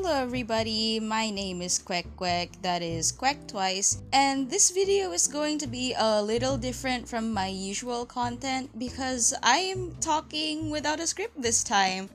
Hello everybody, my name is Kwek Kwek, that is Kwek Twice, and this video is going to be a little different from my usual content because I am talking without a script this time.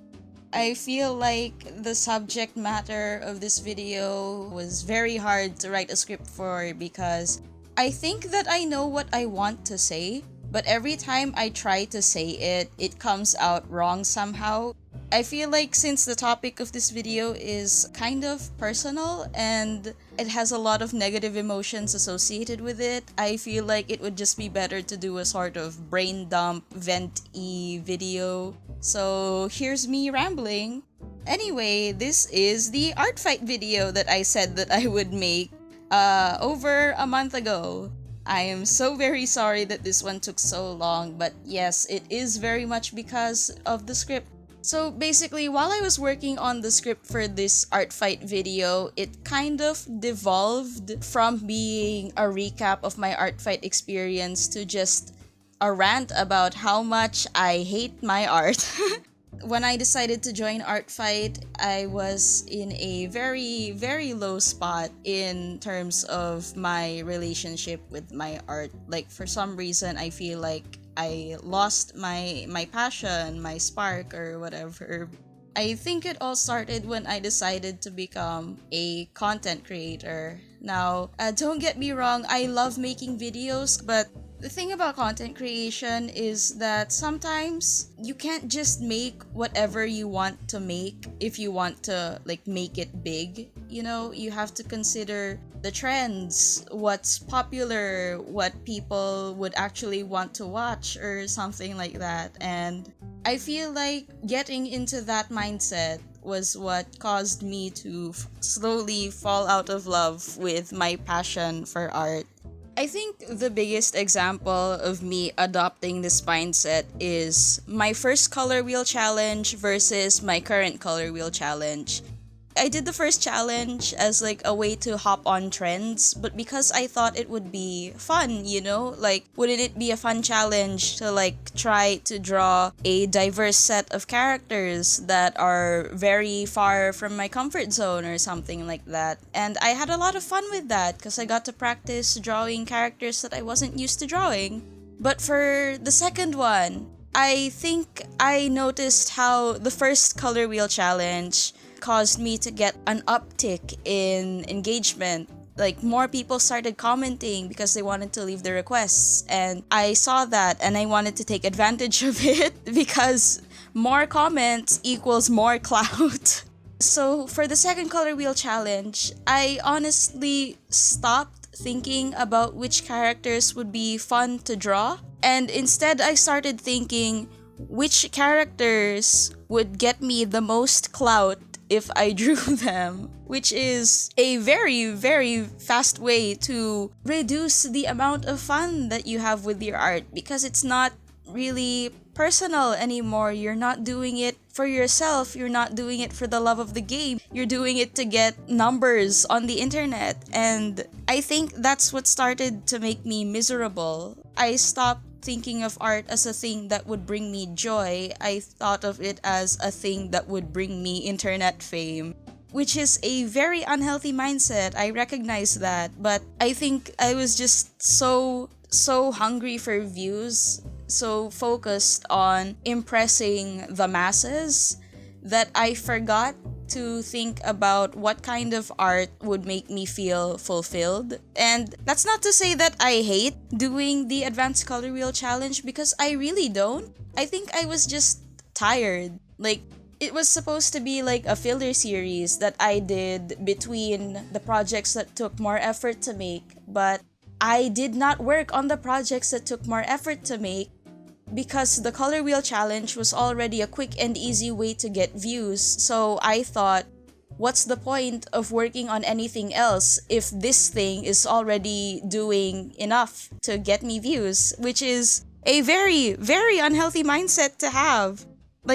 I feel like the subject matter of this video was very hard to write a script for because I think that I know what I want to say, but every time I try to say it, it comes out wrong somehow. I feel like since the topic of this video is kind of personal and it has a lot of negative emotions associated with it, I feel like it would just be better to do a sort of brain dump, vent-y video. So here's me rambling. Anyway, this is the art fight video that I said that I would make over a month ago. I am so very sorry that this one took so long, but yes, it is very much because of the script. So basically, while I was working on the script for this art fight video, it kind of devolved from being a recap of my art fight experience to just a rant about how much I hate my art. When I decided to join Art Fight, I was in a very, very low spot in terms of my relationship with my art. Like, for some reason, I feel like I lost my passion, my spark, or whatever. I think it all started when I decided to become a content creator. Now, don't get me wrong, I love making videos, but the thing about content creation is that sometimes you can't just make whatever you want to make if you want to make it big. You know, you have to consider the trends, what's popular, what people would actually want to watch or something like that. And I feel like getting into that mindset was what caused me to slowly fall out of love with my passion for art. I think the biggest example of me adopting this mindset is my first color wheel challenge versus my current color wheel challenge. I did the first challenge as a way to hop on trends, but because I thought it would be fun, you know? Wouldn't it be a fun challenge to try to draw a diverse set of characters that are very far from my comfort zone or something like that? And I had a lot of fun with that because I got to practice drawing characters that I wasn't used to drawing. But for the second one, I think I noticed how the first color wheel challenge caused me to get an uptick in engagement. More people started commenting because they wanted to leave their requests, and I saw that and I wanted to take advantage of it because more comments equals more clout. So for the second color wheel challenge, I honestly stopped thinking about which characters would be fun to draw, and instead I started thinking which characters would get me the most clout if I drew them, which is a very, very fast way to reduce the amount of fun that you have with your art because it's not really personal anymore. You're not doing it for yourself, you're not doing it for the love of the game, you're doing it to get numbers on the internet. And I think that's what started to make me miserable. I stopped thinking of art as a thing that would bring me joy. I thought of it as a thing that would bring me internet fame, which is a very unhealthy mindset. I recognize that, but I think I was just so hungry for views, so focused on impressing the masses that I forgot to think about what kind of art would make me feel fulfilled. And that's not to say that I hate doing the advanced color wheel challenge because I really don't. I think I was just tired. It was supposed to be a filler series that I did between the projects that took more effort to make, but I did not work on the projects that took more effort to make because the color wheel challenge was already a quick and easy way to get views. So I thought, what's the point of working on anything else if this thing is already doing enough to get me views, which is a very, very unhealthy mindset to have.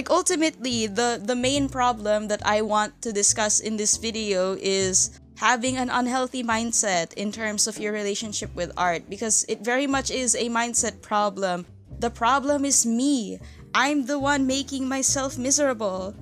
Ultimately, the main problem that I want to discuss in this video is having an unhealthy mindset in terms of your relationship with art, because it very much is a mindset problem. The problem is me. I'm the one making myself miserable.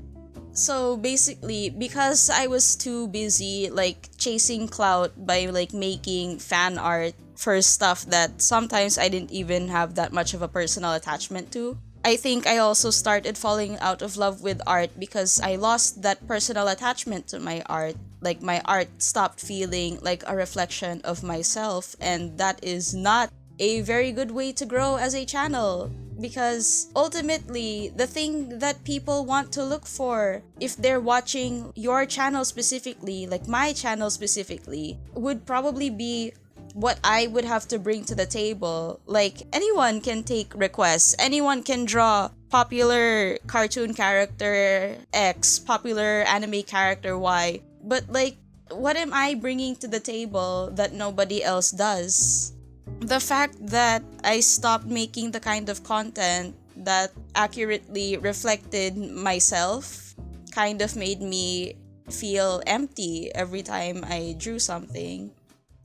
So basically, because I was too busy like chasing clout by like making fan art for stuff that sometimes I didn't even have that much of a personal attachment to, I think I also started falling out of love with art because I lost that personal attachment to my art. Like my art stopped feeling like a reflection of myself, and that is not a very good way to grow as a channel. Because ultimately, the thing that people want to look for if they're watching your channel specifically, like my channel specifically, would probably be what I would have to bring to the table. Like, anyone can take requests, anyone can draw popular cartoon character X, popular anime character Y, but like, what am I bringing to the table that nobody else does? The fact that I stopped making the kind of content that accurately reflected myself kind of made me feel empty every time I drew something.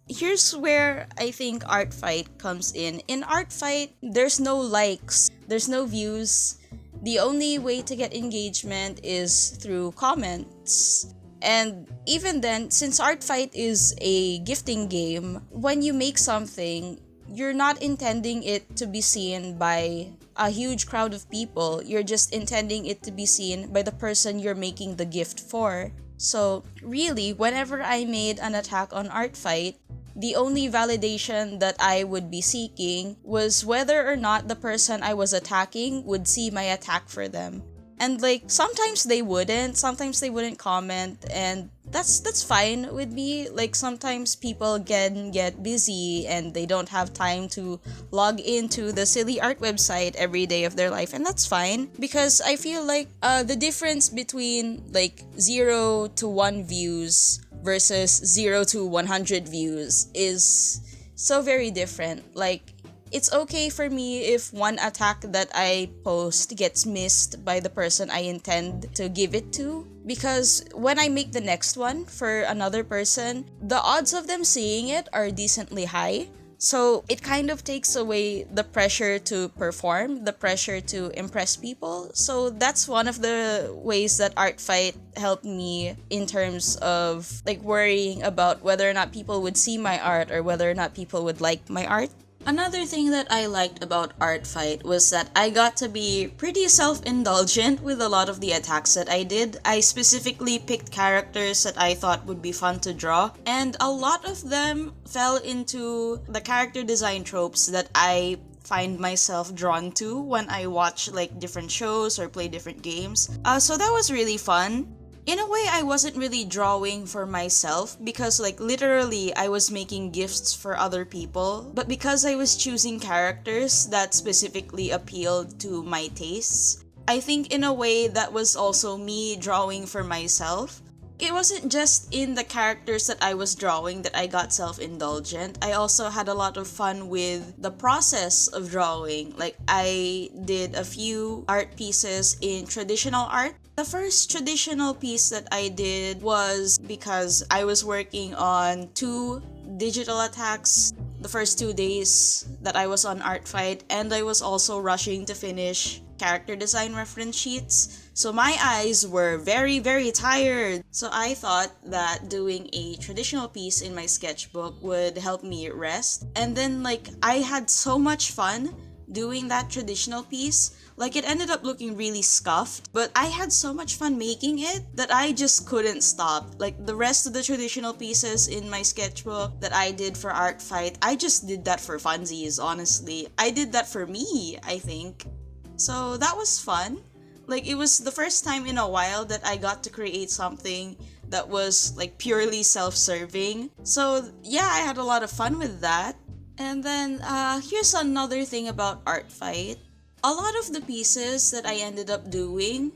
Here's where I think Art Fight comes in. In Art Fight, there's no likes, there's no views. The only way to get engagement is through comments. And even then, since Art Fight is a gifting game, when you make something, you're not intending it to be seen by a huge crowd of people. You're just intending it to be seen by the person you're making the gift for. So really, whenever I made an attack on Art Fight, the only validation that I would be seeking was whether or not the person I was attacking would see my attack for them. And like, sometimes they wouldn't comment, and that's fine with me. Like, sometimes people can get busy and they don't have time to log into the silly art website every day of their life, and that's fine, because I feel like the difference between like 0 to 1 views versus 0 to 100 views is so very different. Like, it's okay for me if one attack that I post gets missed by the person I intend to give it to, because when I make the next one for another person, the odds of them seeing it are decently high. So it kind of takes away the pressure to perform, the pressure to impress people. So that's one of the ways that Art Fight helped me in terms of like worrying about whether or not people would see my art or whether or not people would like my art. Another thing that I liked about Art Fight was that I got to be pretty self-indulgent with a lot of the attacks that I did. I specifically picked characters that I thought would be fun to draw, and a lot of them fell into the character design tropes that I find myself drawn to when I watch like different shows or play different games. So that was really fun. In a way, I wasn't really drawing for myself because like literally I was making gifts for other people, but because I was choosing characters that specifically appealed to my tastes, I think in a way that was also me drawing for myself. It wasn't just in the characters that I was drawing that I got self-indulgent. I also had a lot of fun with the process of drawing. Like, I did a few art pieces in traditional art. The first traditional piece that I did was because I was working on 2 digital attacks the first 2 days that I was on Art Fight, and I was also rushing to finish character design reference sheets. So my eyes were very, very tired. So I thought that doing a traditional piece in my sketchbook would help me rest. And then like, I had so much fun doing that traditional piece. Like, it ended up looking really scuffed, but I had so much fun making it that I just couldn't stop. Like, the rest of the traditional pieces in my sketchbook that I did for Art Fight, I just did that for funsies, honestly. I did that for me, I think. So that was fun. Like, it was the first time in a while that I got to create something that was like purely self-serving. So yeah, I had a lot of fun with that. And then here's another thing about Art Fight. A lot of the pieces that I ended up doing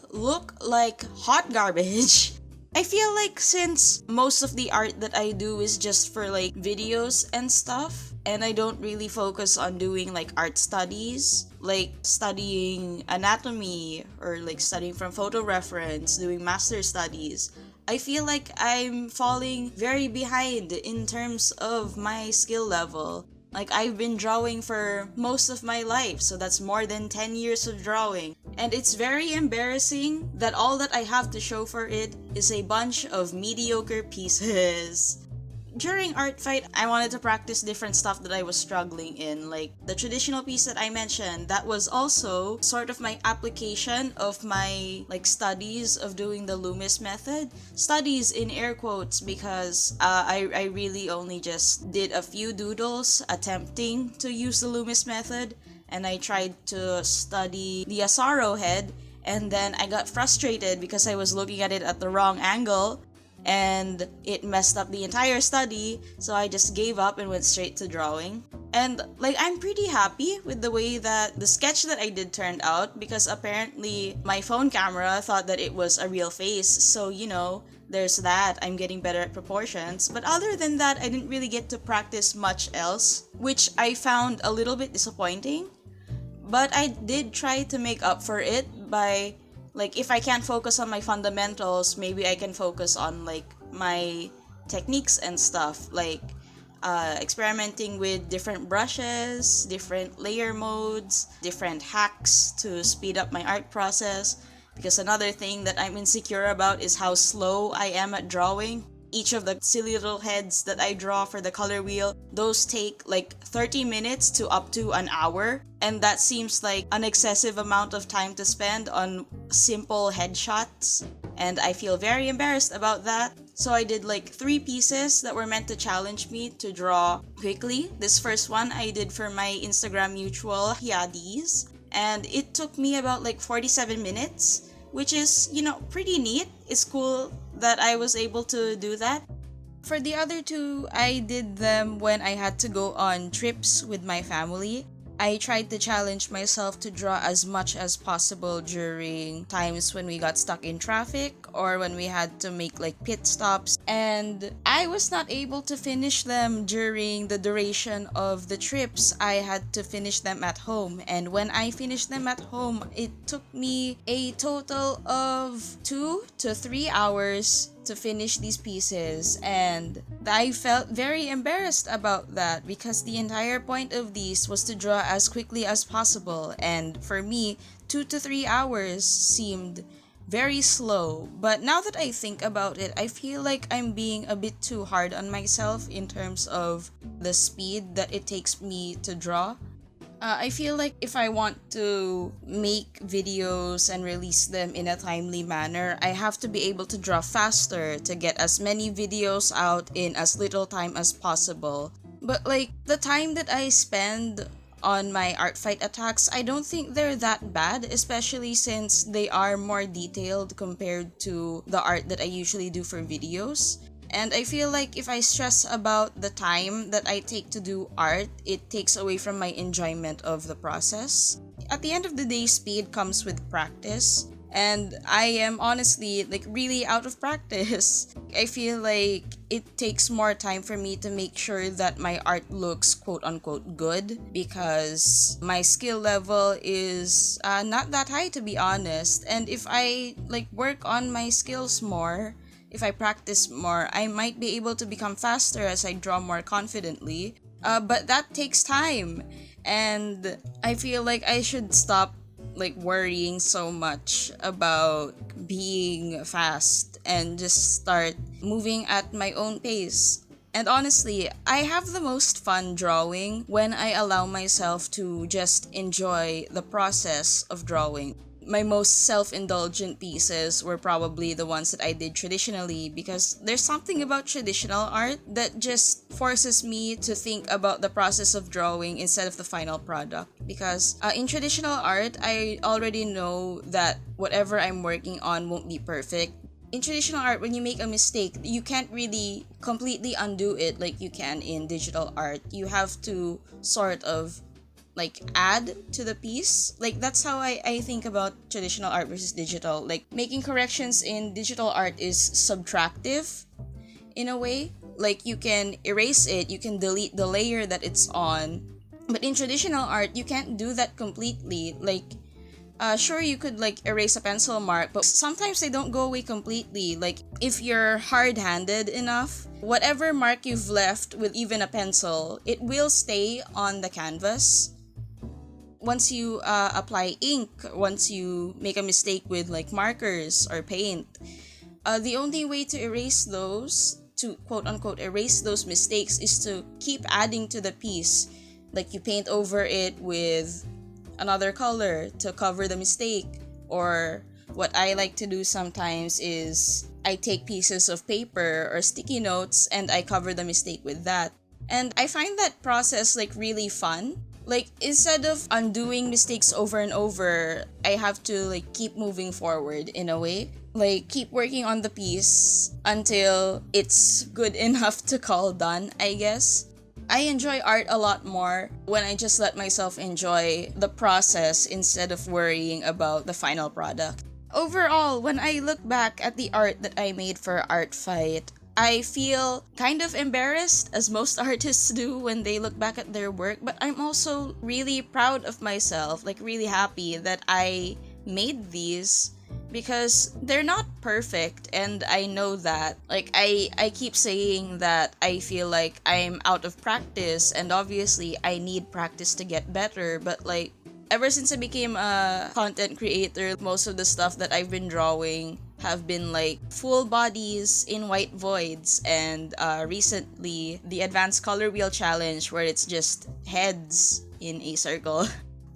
look like hot garbage. I feel like since most of the art that I do is just for like videos and stuff, and I don't really focus on doing like art studies, like studying anatomy or like studying from photo reference, doing master studies, I feel like I'm falling very behind in terms of my skill level. Like, I've been drawing for most of my life, so that's more than 10 years of drawing. And it's very embarrassing that all that I have to show for it is a bunch of mediocre pieces. During art fight, I wanted to practice different stuff that I was struggling in, like the traditional piece that I mentioned. That was also sort of my application of my studies of doing the Loomis method. Studies in air quotes, because I really only just did a few doodles attempting to use the Loomis method, and I tried to study the Asaro head, and then I got frustrated because I was looking at it at the wrong angle, and it messed up the entire study, so I just gave up and went straight to drawing. And I'm pretty happy with the way that the sketch that I did turned out, because apparently my phone camera thought that it was a real face, so there's that. I'm getting better at proportions. But other than that, I didn't really get to practice much else, which I found a little bit disappointing. But I did try to make up for it by, if I can't focus on my fundamentals, maybe I can focus on my techniques and stuff, experimenting with different brushes, different layer modes, different hacks to speed up my art process. Because another thing that I'm insecure about is how slow I am at drawing. Each of the silly little heads that I draw for the color wheel, those take 30 minutes to up to an hour, and that seems like an excessive amount of time to spend on simple headshots, and I feel very embarrassed about that. So I did 3 pieces that were meant to challenge me to draw quickly. This first one I did for my Instagram mutual, Hiadis, and it took me about 47 minutes, which is, pretty neat. It's cool that I was able to do that. For the other 2, I did them when I had to go on trips with my family. I tried to challenge myself to draw as much as possible during times when we got stuck in traffic or when we had to make pit stops, and I was not able to finish them during the duration of the trips. I had to finish them at home, and when I finished them at home, it took me a total of 2 to 3 hours to finish these pieces, and I felt very embarrassed about that because the entire point of these was to draw as quickly as possible, and for me 2 to 3 hours seemed very slow. But now that I think about it, I feel like I'm being a bit too hard on myself in terms of the speed that it takes me to draw. I feel like if I want to make videos and release them in a timely manner, I have to be able to draw faster to get as many videos out in as little time as possible. But the time that I spend on my art fight attacks, I don't think they're that bad, especially since they are more detailed compared to the art that I usually do for videos. And I feel like if I stress about the time that I take to do art, it takes away from my enjoyment of the process. At the end of the day, speed comes with practice, and I am honestly really out of practice. I feel like it takes more time for me to make sure that my art looks quote-unquote good, because my skill level is not that high, to be honest. And if I work on my skills more, if I practice more, I might be able to become faster as I draw more confidently. But that takes time, and I feel like I should stop worrying so much about being fast and just start moving at my own pace. And honestly, I have the most fun drawing when I allow myself to just enjoy the process of drawing. My most self-indulgent pieces were probably the ones that I did traditionally, because there's something about traditional art that just forces me to think about the process of drawing instead of the final product. Because in traditional art, I already know that whatever I'm working on won't be perfect. In traditional art, when you make a mistake, you can't really completely undo it like you can in digital art. You have to sort of add to the piece. That's how I think about traditional art versus digital. Making corrections in digital art is subtractive in a way. You can erase it, you can delete the layer that it's on. But in traditional art, you can't do that completely. Sure, you could erase a pencil mark, but sometimes they don't go away completely. If you're hard-handed enough, whatever mark you've left with even a pencil, it will stay on the canvas. once you apply ink, once you make a mistake with like markers or paint, the only way to erase those, to quote unquote erase those mistakes, is to keep adding to the piece. Like you paint over it with another color to cover the mistake. Or what I like to do sometimes is I take pieces of paper or sticky notes and I cover the mistake with that. And I find that process like really fun. Like instead of undoing mistakes over and over, I have to like keep moving forward in a way. Like keep working on the piece until it's good enough to call done, I guess. I enjoy art a lot more when I just let myself enjoy the process instead of worrying about the final product. Overall, when I look back at the art that I made for Art Fight, I feel kind of embarrassed, as most artists do when they look back at their work, but I'm also really proud of myself, like really happy that I made these, because they're not perfect, and I know that. Like I keep saying that I feel like I'm out of practice, and obviously I need practice to get better, but like ever since I became a content creator, most of the stuff that I've been drawing have been like full bodies in white voids, and recently the advanced color wheel challenge where it's just heads in a circle.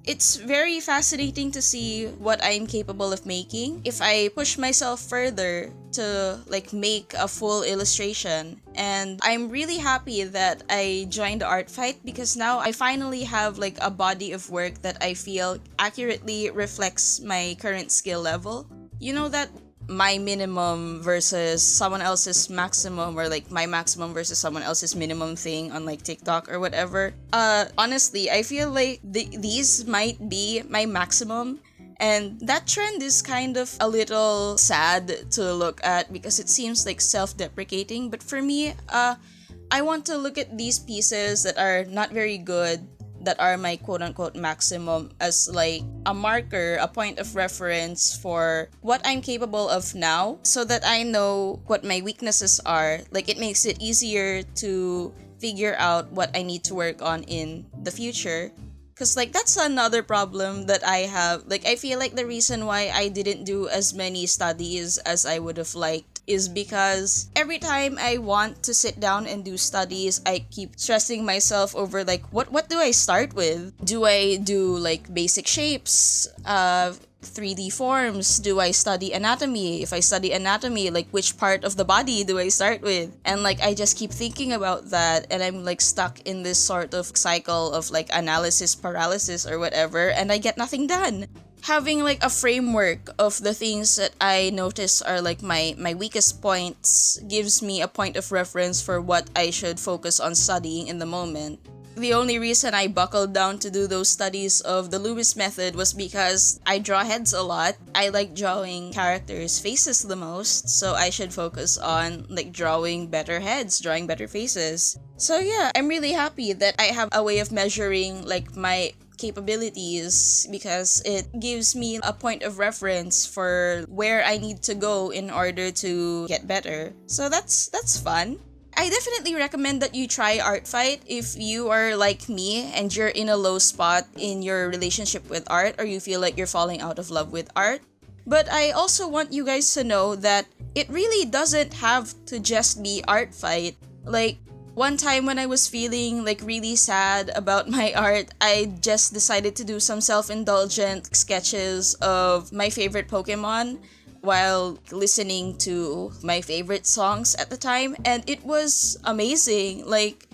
It's very fascinating to see what I'm capable of making if I push myself further to like make a full illustration. And I'm really happy that I joined Art Fight, because now I finally have like a body of work that I feel accurately reflects my current skill level. You know that my minimum versus someone else's maximum, or like my maximum versus someone else's minimum thing on like TikTok or whatever. Honestly, I feel like these might be my maximum, and that trend is kind of a little sad to look at because it seems like self-deprecating. But for me, I want to look at these pieces that are not very good, that are my quote-unquote maximum, as like a marker, a point of reference for what I'm capable of now, so that I know what my weaknesses are. Like it makes it easier to figure out what I need to work on in the future. Because like that's another problem that I have. Like I feel like the reason why I didn't do as many studies as I would have liked is because every time I want to sit down and do studies, I keep stressing myself over like what do I start with? Do I do like basic shapes, 3D forms? Do I study anatomy? If I study anatomy, like which part of the body do I start with? And like I just keep thinking about that, and I'm like stuck in this sort of cycle of like analysis paralysis or whatever, and I get nothing done. Having like a framework of the things that I notice are like my weakest points gives me a point of reference for what I should focus on studying in the moment. The only reason I buckled down to do those studies of the Loomis method was because I draw heads a lot. I like drawing characters' faces the most, so I should focus on like drawing better heads, drawing better faces. So yeah, I'm really happy that I have a way of measuring like my capabilities, because it gives me a point of reference for where I need to go in order to get better. So that's fun. I definitely recommend that you try Art Fight if you are like me and you're in a low spot in your relationship with art, or you feel like you're falling out of love with art. But I also want you guys to know that it really doesn't have to just be Art Fight. Like, one time when I was feeling like really sad about my art, I just decided to do some self-indulgent sketches of my favorite Pokemon while listening to my favorite songs at the time, and it was amazing. Like,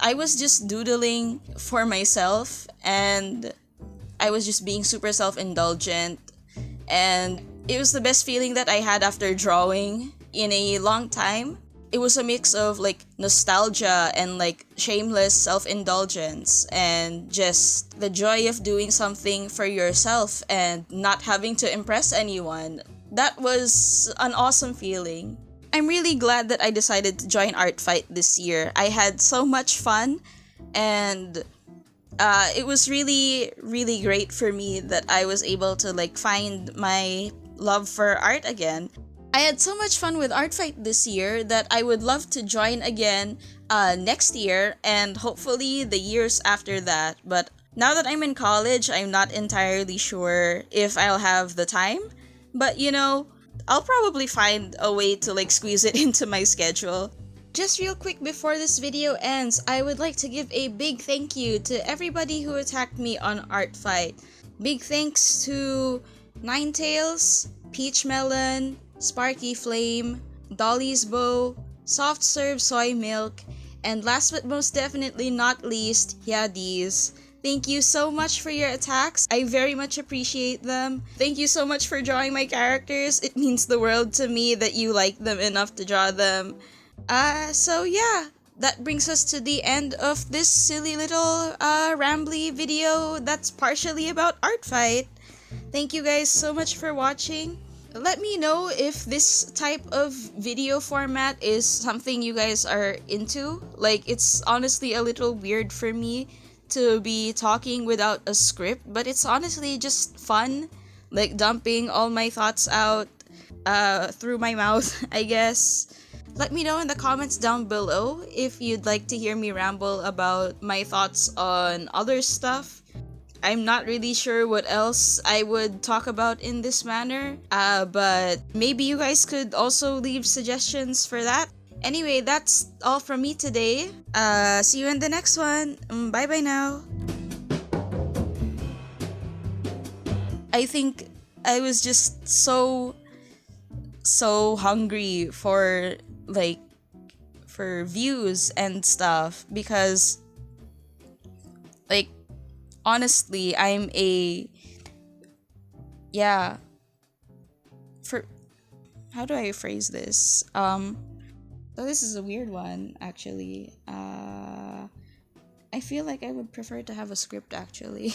I was just doodling for myself, and I was just being super self-indulgent, and it was the best feeling that I had after drawing in a long time. It was a mix of like nostalgia and like shameless self-indulgence, and just the joy of doing something for yourself and not having to impress anyone. That was an awesome feeling. I'm really glad that I decided to join Art Fight this year. I had so much fun, and it was really, really great for me that I was able to like find my love for art again. I had so much fun with Art Fight this year that I would love to join again next year, and hopefully the years after that. But Now that I'm in college, I'm not entirely sure if I'll have the time, but I'll probably find a way to like squeeze it into my schedule. Just real quick before this video ends, I would like to give a big thank you to everybody who attacked me on Art Fight. Big thanks to Ninetails, Peach Melon, Sparky Flame, Dolly's Bow, Soft Serve Soy Milk, and last but most definitely not least, Yadis. Thank you so much for your attacks. I very much appreciate them. Thank you so much for drawing my characters. It means the world to me that you like them enough to draw them. So yeah, that brings us to the end of this silly little rambly video that's partially about Art Fight. Thank you guys so much for watching. Let me know if this type of video format is something you guys are into. Like, it's honestly a little weird for me to be talking without a script, but it's honestly just fun, like dumping all my thoughts out through my mouth, I guess. Let me know in the comments down below if you'd like to hear me ramble about my thoughts on other stuff. I'm not really sure what else I would talk about in this manner, but maybe you guys could also leave suggestions for that. Anyway, that's all from me today. See you in the next one. Bye bye now. I think I was just so hungry for views and stuff, because like honestly I'm a for how do I phrase this? So this is a weird one actually. I feel like I would prefer to have a script actually.